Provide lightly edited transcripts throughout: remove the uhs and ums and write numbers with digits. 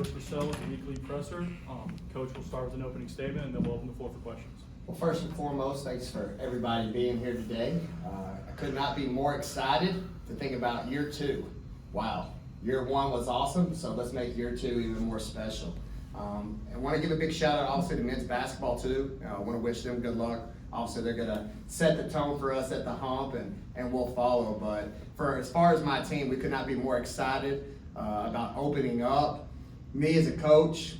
Coach Purcell with the weekly presser. Coach will start with an opening statement, and then we'll open the floor for questions. Well, first and foremost, thanks for everybody being here today. I could not be more excited to think about year two. Wow, year one was awesome, so let's make year two even more special. I want to give a big shout out obviously to men's basketball too. I want to wish them good luck. Obviously they're going to set the tone for us at the hump and we'll follow. But for as far as my team, we could not be more excited about opening up. Me as a coach,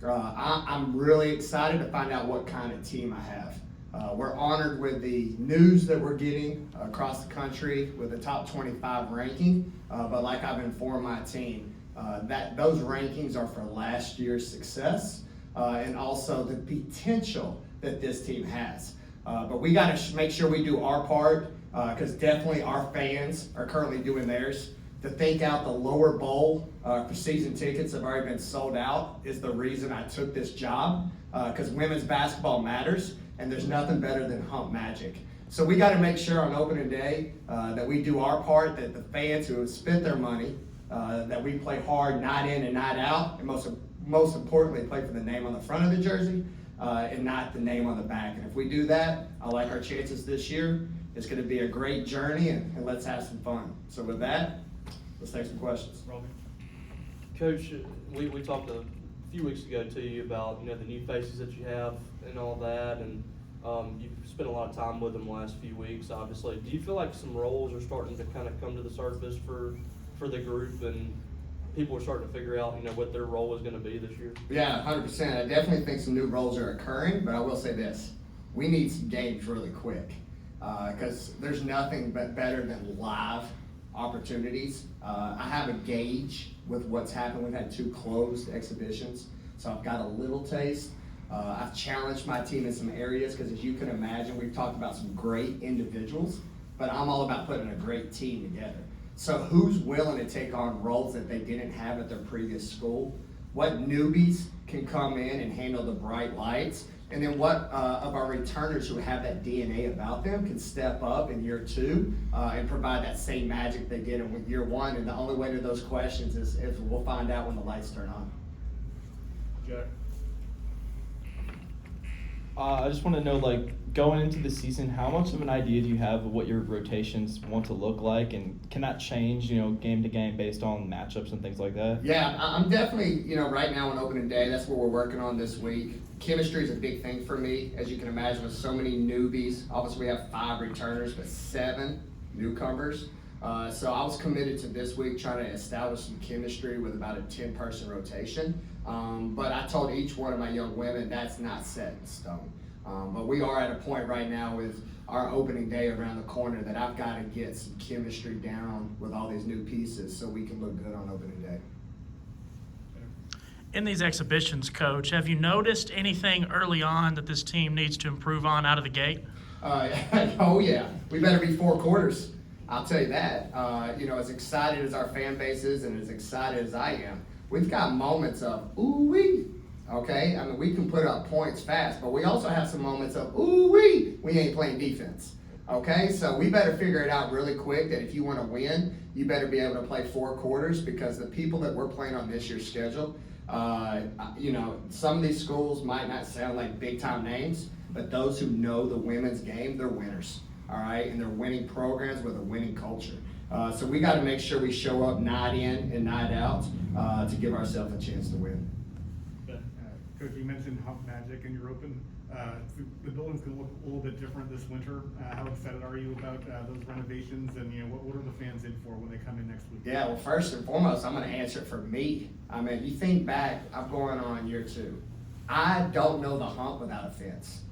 I'm really excited to find out what kind of team I have. We're honored with the news that we're getting across the country with the top 25 ranking, but like I've informed my team, that those rankings are for last year's success and also the potential that this team has. But we got to make sure we do our part because definitely our fans are currently doing theirs. To think out the lower bowl for season tickets have already been sold out is the reason I took this job because women's basketball matters and there's nothing better than hump magic. So we got to make sure on opening day that we do our part, that the fans who have spent their money, that we play hard night in and night out, and most importantly play for the name on the front of the jersey and not the name on the back. And if we do that, I like our chances this year. It's going to be a great journey and let's have some fun. So with that, let's take some questions. Robbie. Coach, we talked a few weeks ago to you about the new faces that you have and all that, and you've spent a lot of time with them the last few weeks. Obviously, do you feel like some roles are starting to kind of come to the surface for the group, and people are starting to figure out what their role is going to be this year? Yeah, 100%. I definitely think some new roles are occurring, but I will say this: we need some games really quick because there's nothing but better than live opportunities. I have a gauge with what's happened. We've had 2 closed exhibitions, so I've got a little taste. I've challenged my team in some areas because, as you can imagine, we've talked about some great individuals, but I'm all about putting a great team together. So who's willing to take on roles that they didn't have at their previous school? What newbies can come in and handle the bright lights? And then what of our returners who have that DNA about them can step up in year 2 and provide that same magic they did in year 1? And the only way to those questions is we'll find out when the lights turn on. Jack. I just want to know, going into the season, how much of an idea do you have of what your rotations want to look like, and can that change, game to game based on matchups and things like that? Yeah, I'm definitely, right now on opening day, that's what we're working on this week. Chemistry is a big thing for me, as you can imagine, with so many newbies. Obviously, we have 5 returners, but 7 newcomers. So I was committed to this week trying to establish some chemistry with about a 10-person rotation. But I told each one of my young women that's not set in stone. But we are at a point right now with our opening day around the corner that I've got to get some chemistry down with all these new pieces so we can look good on opening day. In these exhibitions, Coach, have you noticed anything early on that this team needs to improve on out of the gate? Oh yeah, we better be 4 quarters. I'll tell you that. As excited as our fan base is and as excited as I am, we've got moments of ooh-wee, okay? I mean, we can put up points fast, but we also have some moments of ooh-wee, we ain't playing defense, okay? So we better figure it out really quick that if you want to win, you better be able to play 4 quarters because the people that we're playing on this year's schedule, some of these schools might not sound like big-time names, but those who know the women's game, they're winners. All right, and they're winning programs with a winning culture. So we got to make sure we show up night in and night out to give ourselves a chance to win. Coach, you mentioned Hump Magic in your open. The building's going to look a little bit different this winter. How excited are you about those renovations, and what are the fans in for when they come in next week? Yeah, well, first and foremost, I'm going to answer it for me. I mean, you think back, I'm going on year 2. I don't know the hump without a fence.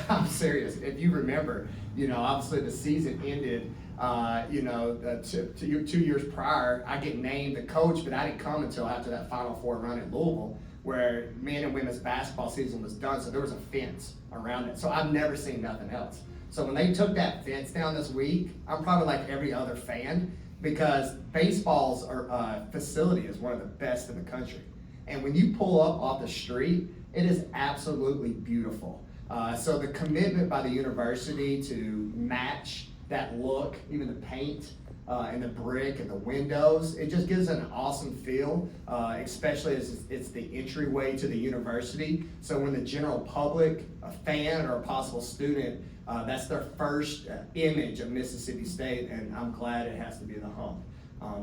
I'm serious. If you remember, obviously the season ended, 2 years prior. I get named the coach, but I didn't come until after that Final Four run at Louisville, where men and women's basketball season was done. So there was a fence around it. So I've never seen nothing else. So when they took that fence down this week, I'm probably like every other fan because baseball's facility is one of the best in the country. And when you pull up off the street, it is absolutely beautiful. So the commitment by the university to match that look, even the paint, and the brick and the windows. It just gives an awesome feel, especially as it's the entryway to the university. So when the general public, a fan or a possible student, that's their first image of Mississippi State, and I'm glad it has to be the Hump.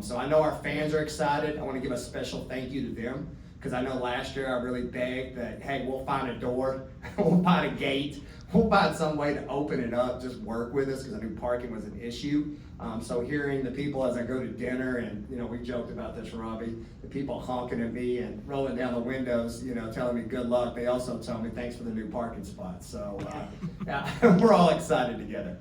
So I know our fans are excited. I want to give a special thank you to them, because I know last year I really begged that, hey, we'll find a door, we'll find a gate, we'll find some way to open it up, just work with us, because I knew parking was an issue. So hearing the people as I go to dinner, and we joked about this, Robbie, the people honking at me and rolling down the windows, telling me good luck, they also tell me thanks for the new parking spots. So yeah, we're all excited together.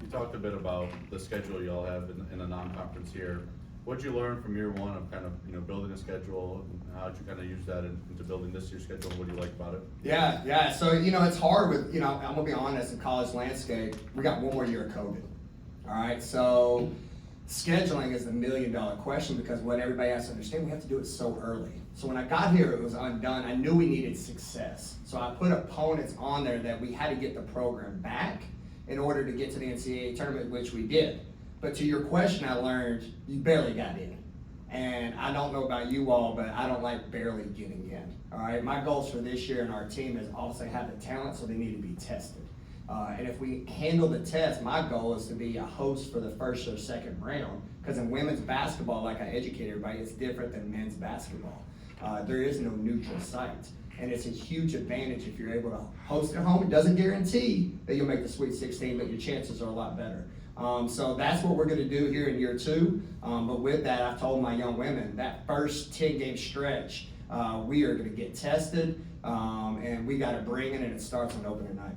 You talked a bit about the schedule y'all have in the non-conference here. What'd you learn from year one of kind of building a schedule, and how'd you kind of use that into building this year's schedule? What do you like about it? Yeah. So it's hard with I'm gonna be honest, in college landscape, we got one more year of COVID. All right, so scheduling is the $1 million question, because what everybody has to understand, we have to do it so early. So when I got here, it was undone. I knew we needed success. So I put opponents on there that we had to get the program back in order to get to the NCAA tournament, which we did. But to your question, I learned you barely got in. And I don't know about you all, but I don't like barely getting in. All right, my goals for this year and our team is obviously have the talent, so they need to be tested. And if we handle the test, my goal is to be a host for the first or second round, because in women's basketball, like I educate everybody, it's different than men's basketball. There is no neutral site, and it's a huge advantage if you're able to host at home. It doesn't guarantee that you'll make the Sweet 16, but your chances are a lot better. So that's what we're going to do here in year two. But with that, I've told my young women that first 10-game stretch, we are going to get tested, and we got to bring it, and it starts on opening night.